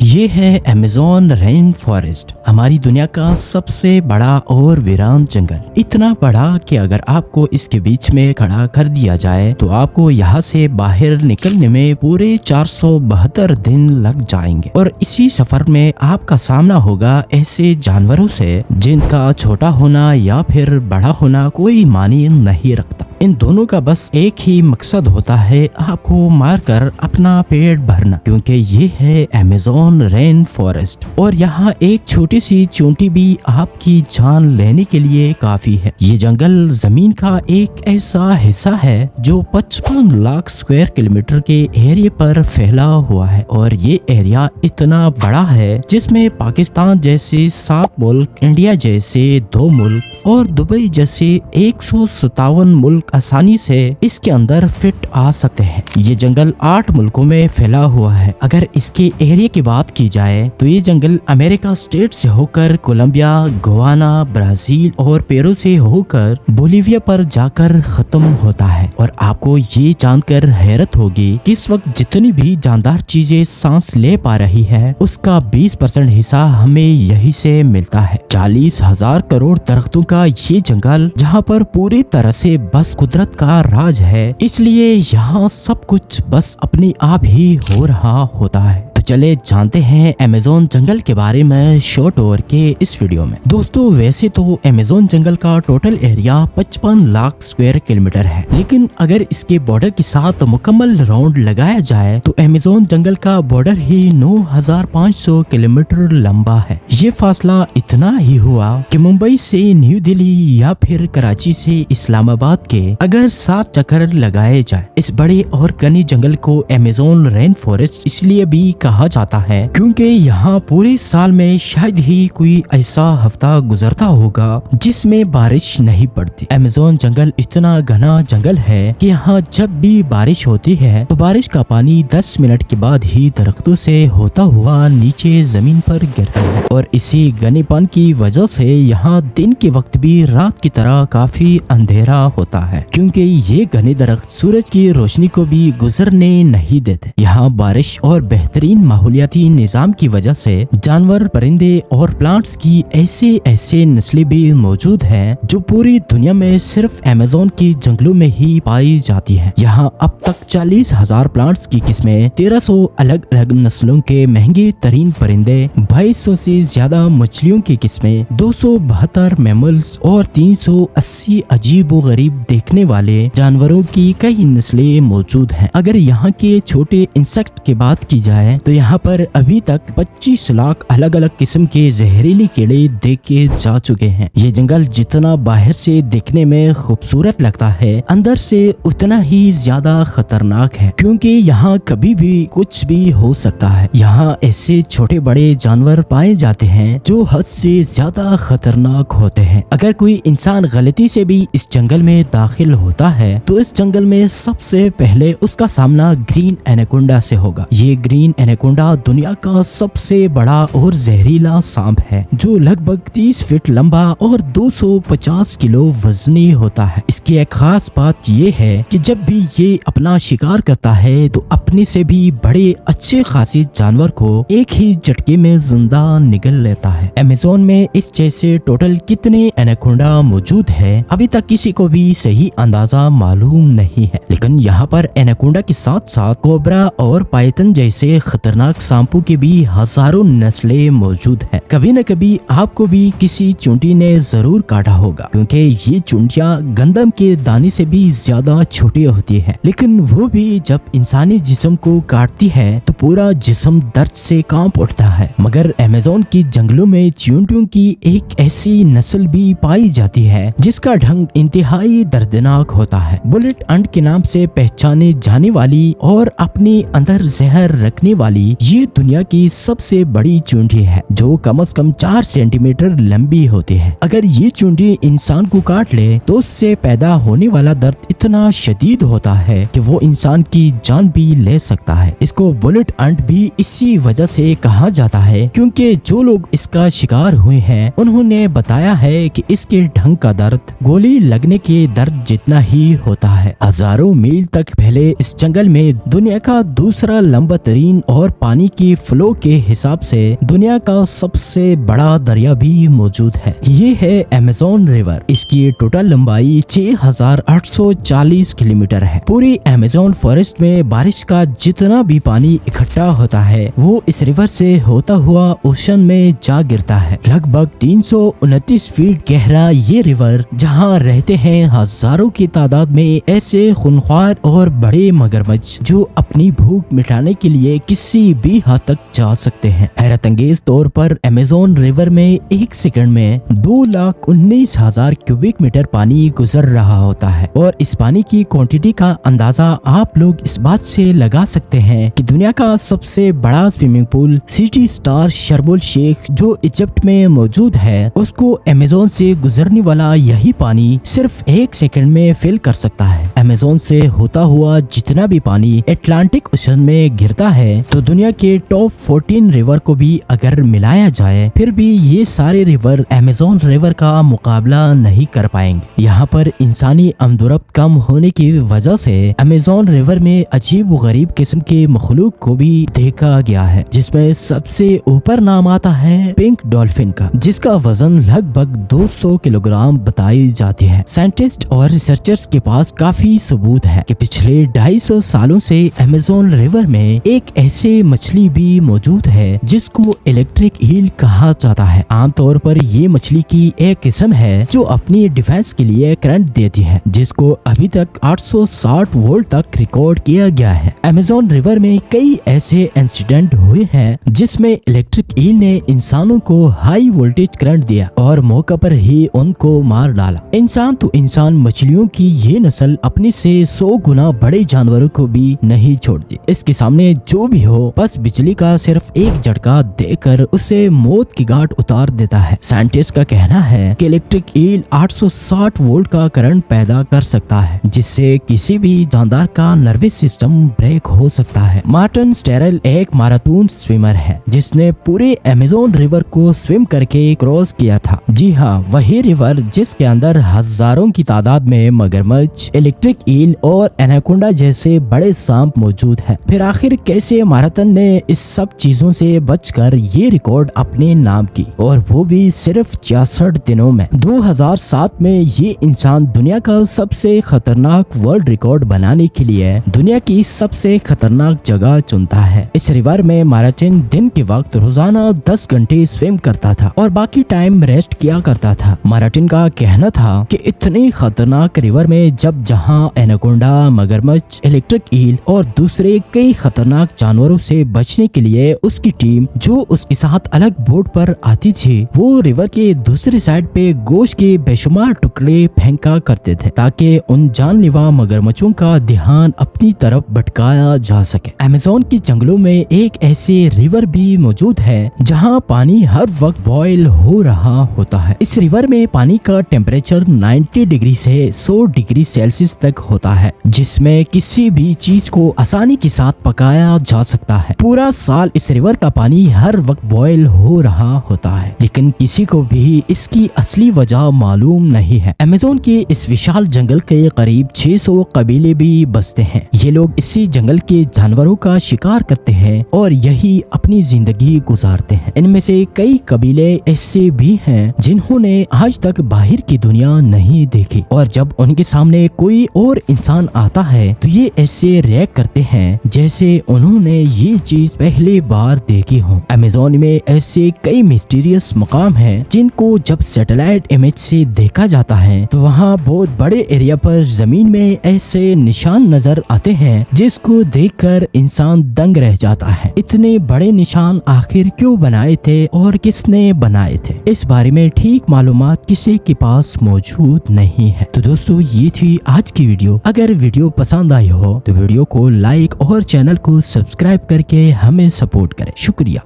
ये है Amazon rain forest, हमारी दुनिया का सबसे बड़ा और वीरान जंगल। इतना बड़ा कि अगर आपको इसके बीच में खड़ा कर दिया जाए तो आपको यहाँ से बाहर निकलने में पूरे 472 दिन लग जाएंगे। और इसी सफर में आपका सामना होगा ऐसे जानवरों से जिनका छोटा होना या फिर बड़ा होना कोई मानी नहीं रखता। इन दोनों का बस एक ही मकसद होता है, आपको मारकर अपना पेट भरना, क्योंकि ये है अमेज़न रेन फॉरेस्ट। और यहाँ एक छोटी सी चींटी भी आपकी जान लेने के लिए काफी है। ये जंगल जमीन का एक ऐसा हिस्सा है जो 55 लाख स्क्वायर किलोमीटर के एरिया पर फैला हुआ है। और ये एरिया इतना बड़ा है जिसमें पाकिस्तान जैसे 7 मुल्क, इंडिया जैसे 2 मुल्क और दुबई जैसे 157 मुल्क आसानी से इसके अंदर फिट आ सकते हैं। ये जंगल 8 मुल्कों में फैला हुआ है। अगर इसके एरिया की बात की जाए तो ये जंगल अमेरिका स्टेट से होकर कोलंबिया, गुयाना, ब्राजील और पेरू से होकर बोलिविया पर जाकर खत्म होता है। और आपको ये जानकर हैरत होगी कि इस वक्त जितनी भी जानदार चीजें सांस ले पा रही है उसका 20% हिस्सा हमें यही से मिलता है। 40,000 करोड़ दरख्तों का ये जंगल जहाँ पर पूरी तरह से बस कुदरत का राज है, इसलिए यहाँ सब कुछ बस अपने आप ही हो रहा होता है। तो चले जानते हैं अमेज़न जंगल के बारे में शॉर्ट ओवर के इस वीडियो में। दोस्तों वैसे तो अमेज़न जंगल का total area 55 lakh square kilometre है, लेकिन अगर इसके बॉर्डर के साथ मुकम्मल राउंड लगाया जाए तो अमेज़न जंगल का बॉर्डर ही 9,500 किलोमीटर लंबा है। ये फासला इतना ही हुआ कि मुंबई से न्यू दिल्ली या फिर कराची से इस्लामाबाद के अगर 7 चक्कर लगाए जाए। इस बड़े और घने जंगल को अमेज़न रेन फॉरेस्ट इसलिए भी कहा जाता है क्योंकि यहाँ पूरे साल में शायद ही कोई ऐसा हफ्ता गुजरता होगा जिसमें बारिश नहीं पड़ती। अमेज़न जंगल इतना घना जंगल है कि यहाँ जब भी बारिश होती है तो बारिश का पानी 10 मिनट के बाद ही दरख्तों से होता हुआ नीचे जमीन पर गिरता है। और इसी घनेपन की वजह से यहाँ दिन के वक्त भी रात की तरह काफी अंधेरा होता है, क्योंकि ये घने दरख्त सूरज की रोशनी को भी गुजरने नहीं देते। यहाँ बारिश और बेहतरीन माहौलियाती निजाम की वजह से जानवर, परिंदे और प्लांट्स की ऐसे नस्लें भी मौजूद हैं जो पूरी दुनिया में सिर्फ अमेज़न के जंगलों में ही पाई जाती हैं। यहाँ अब तक 40,000 प्लांट्स की किस्में, 1300 अलग अलग नस्लों के महंगे तरीन परिंदे, 2200 से ज्यादा मछलियों की किस्में, 272 मैमल्स और 380 अजीब व गरीब देखने वाले जानवरों की कई नस्लें मौजूद हैं। अगर यहाँ के छोटे इंसेक्ट की बात की जाए तो यहाँ पर अभी तक 25 लाख अलग अलग किस्म के जहरीले कीड़े देखे जा चुके हैं। ये जंगल जितना बाहर से देखने में खूबसूरत लगता है, अंदर से उतना ही ज्यादा खतरनाक है, क्योंकि यहाँ कभी भी कुछ भी हो सकता है। यहाँ ऐसे छोटे बड़े जानवर पाए जाते हैं जो हद से ज्यादा खतरनाक होते हैं। अगर कोई इंसान गलती से भी इस जंगल में दाखिल होता है तो इस जंगल में सबसे पहले उसका सामना ग्रीन एनाकोंडा से होगा। ये ग्रीन एनाकोंडा दुनिया का सबसे बड़ा और जहरीला सांप है जो लगभग 30 फीट लंबा और 250 किलो वजनी होता है। इसकी एक खास बात ये है कि जब भी ये अपना शिकार करता है तो अपने से भी बड़े अच्छे खासे जानवर को एक ही झटके में जिंदा निगल लेता है। अमेज़न में इस जैसे टोटल कितने एनाकोंडा मौजूद है अभी तक किसी को भी सही अंदाजा मालूम नहीं है, लेकिन यहाँ पर एनाकोंडा के साथ साथ कोबरा और पाइथन जैसे खतरनाक सांपों की भी हजारों नस्लें मौजूद है। कभी न कभी आपको भी किसी चूंटी ने जरूर काटा होगा, क्योंकि ये चूंटियां गंदम के दाने से भी ज्यादा छोटी होती है, लेकिन वो भी जब इंसानी जिस्म को काटती है तो पूरा जिस्म दर्द से कांप उठता है। मगर अमेज़न की जंगलों में चींटियों की एक ऐसी नस्ल भी पाई जाती है जिसका ढंग इंतहाई दर्दनाक होता है। बुलेट अंट के नाम से पहचाने जाने वाली और अपने अंदर जहर रखने वाली ये दुनिया की सबसे बड़ी चूंटी है जो कम से कम 4 सेंटीमीटर लंबी होती है। अगर ये चूंटी इंसान को काट ले तो उससे पैदा होने वाला दर्द इतना शदीद होता है कि वो इंसान की जान भी ले सकता है। इसको बुलेट अंट भी इसी वजह से कहा जाता है क्योंकि जो लोग इसका शिकार हुए हैं उन्होंने बताया है कि इसके ढंग का दर्द गोली लगने के दर्द जितना ही होता है। हजारों मील तक फैले इस जंगल में दुनिया का दूसरा लंबा तरीन और और पानी की फ्लो के हिसाब से दुनिया का सबसे बड़ा दरिया भी मौजूद है। ये है अमेज़न रिवर। इसकी टोटल लंबाई 6840 किलोमीटर है। पूरी अमेज़न फॉरेस्ट में बारिश का जितना भी पानी इकट्ठा होता है वो इस रिवर से होता हुआ ओशन में जा गिरता है। लगभग 329 फीट गहरा ये रिवर जहाँ रहते हैं हजारों की तादाद में ऐसे खूंखार और बड़े मगरमच्छ जो अपनी भूख मिटाने के लिए किसी भी हद तक जा सकते हैं। हैरत अंगेज तौर पर अमेज़न रिवर में एक सेकंड में 2,19,000 क्यूबिक मीटर पानी गुजर रहा होता है और इस पानी की क्वांटिटी का अंदाजा आप लोग इस बात से लगा सकते हैं कि दुनिया का सबसे बड़ा स्विमिंग पूल सिटी स्टार शर्म शेख जो इजिप्ट में मौजूद है उसको अमेज़न से गुजरने वाला यही पानी सिर्फ एक सेकंड में फिल कर सकता है। अमेज़न से होता हुआ जितना भी पानी अटलांटिक ओशन में गिरता है तो दुनिया के टॉप 14 रिवर को भी अगर मिलाया जाए फिर भी ये सारे रिवर अमेज़न रिवर का मुकाबला नहीं कर पाएंगे। यहाँ पर इंसानी आमदोरफ्त कम होने की वजह से अमेज़न रिवर में अजीब व गरीब किस्म के मखलूक को भी देखा गया है, जिसमें सबसे ऊपर नाम आता है पिंक डॉल्फिन का, जिसका वजन लगभग 200 किलोग्राम बताई जाती है। साइंटिस्ट और रिसर्चर्स के पास काफी सबूत है कि पिछले 250 सालों से अमेज़न रिवर में एक ऐसे मछली भी मौजूद है जिसको इलेक्ट्रिक ईल कहा जाता है। आमतौर पर ये मछली की एक किस्म है जो अपनी डिफेंस के लिए करंट देती है, जिसको अभी तक 860 वोल्ट तक रिकॉर्ड किया गया है। अमेज़न रिवर में कई ऐसे इंसिडेंट हुए हैं जिसमें इलेक्ट्रिक ईल ने इंसानों को हाई वोल्टेज करंट दिया और मौके पर ही उनको मार डाला। इंसान तो इंसान, मछलियों की ये नस्ल अपने से 100 गुना बड़े जानवरों को भी नहीं छोड़ती। इसके सामने जो भी हो बस बिजली का सिर्फ एक झटका देकर उसे मौत की गांठ उतार देता है। साइंटिस्ट का कहना है कि इलेक्ट्रिक ईल 860 वोल्ट का करंट पैदा कर सकता है जिससे किसी भी जानदार का नर्वस सिस्टम ब्रेक हो सकता है। मार्टिन स्टेरल एक मैराथन स्विमर है जिसने पूरे अमेज़न रिवर को स्विम करके क्रॉस किया था। जी हाँ, वही रिवर जिसके अंदर हजारों की तादाद में मगरमच्छ, इलेक्ट्रिक ईल और एनाकोंडा जैसे बड़े सांप मौजूद है। फिर आखिर कैसे मैराथन ने इस सब चीजों से बचकर ये रिकॉर्ड अपने नाम की, और वो भी सिर्फ 66 दिनों में। 2007 में ये इंसान दुनिया का सबसे खतरनाक वर्ल्ड रिकॉर्ड बनाने के लिए दुनिया की सबसे खतरनाक जगह चुनता है। इस रिवर में मैराथन दिन के वक्त रोजाना 10 घंटे स्विम करता था और बाकी टाइम रेस्ट किया करता था। मैराथन का कहना था कि इतनी खतरनाक रिवर में जहाँ एनाकोंडा, मगरमच्छ, इलेक्ट्रिक ईल और दूसरे कई खतरनाक जानवरों से बचने के लिए उसकी टीम जो उसके साथ अलग बोट पर आती थी वो रिवर के दूसरी साइड पे गोश्त के बेशुमार टुकड़े फेंका करते थे ताकि उन जानलेवा मगरमच्छों का ध्यान अपनी तरफ भटकाया जा सके। अमेज़न के जंगलों में एक ऐसे रिवर भी मौजूद है जहाँ पानी हर वक्त बॉयल हो रहा होता है। इस रिवर में पानी का टेम्परेचर 90 डिग्री से 100 डिग्री सेल्सियस तक होता है, जिसमें किसी भी चीज को आसानी के साथ पकाया जा सकता है। पूरा साल इस रिवर का पानी हर वक्त बॉयल हो रहा होता है, लेकिन किसी को भी इसकी असली वजह मालूम नहीं है। अमेज़न के इस विशाल जंगल के करीब 600 कबीले भी बसते हैं। ये लोग इसी जंगल के जानवरों का शिकार करते हैं और यही अपनी जिंदगी गुजारते हैं। इनमें से कई कबीले ऐसे भी हैं जिन्होंने आज तक बाहर की दुनिया नहीं देखी, और जब उनके सामने कोई और इंसान आता है तो ये ऐसे रिएक्ट करते हैं जैसे उन्होंने ये चीज पहली बार देखी हो। अमेज़न में ऐसे कई मिस्टीरियस मकाम हैं जिनको जब सैटेलाइट इमेज से देखा जाता है तो वहाँ बहुत बड़े एरिया पर जमीन में ऐसे निशान नजर आते हैं जिसको देखकर इंसान दंग रह जाता है। इतने बड़े निशान आखिर क्यों बनाए थे और किसने बनाए थे, इस बारे में ठीक मालूमात किसी के पास मौजूद नहीं है। तो दोस्तों ये थी आज की वीडियो। अगर वीडियो पसंद आई हो तो वीडियो को लाइक और चैनल को सब्सक्राइब करके हमें सपोर्ट करें। शुक्रिया।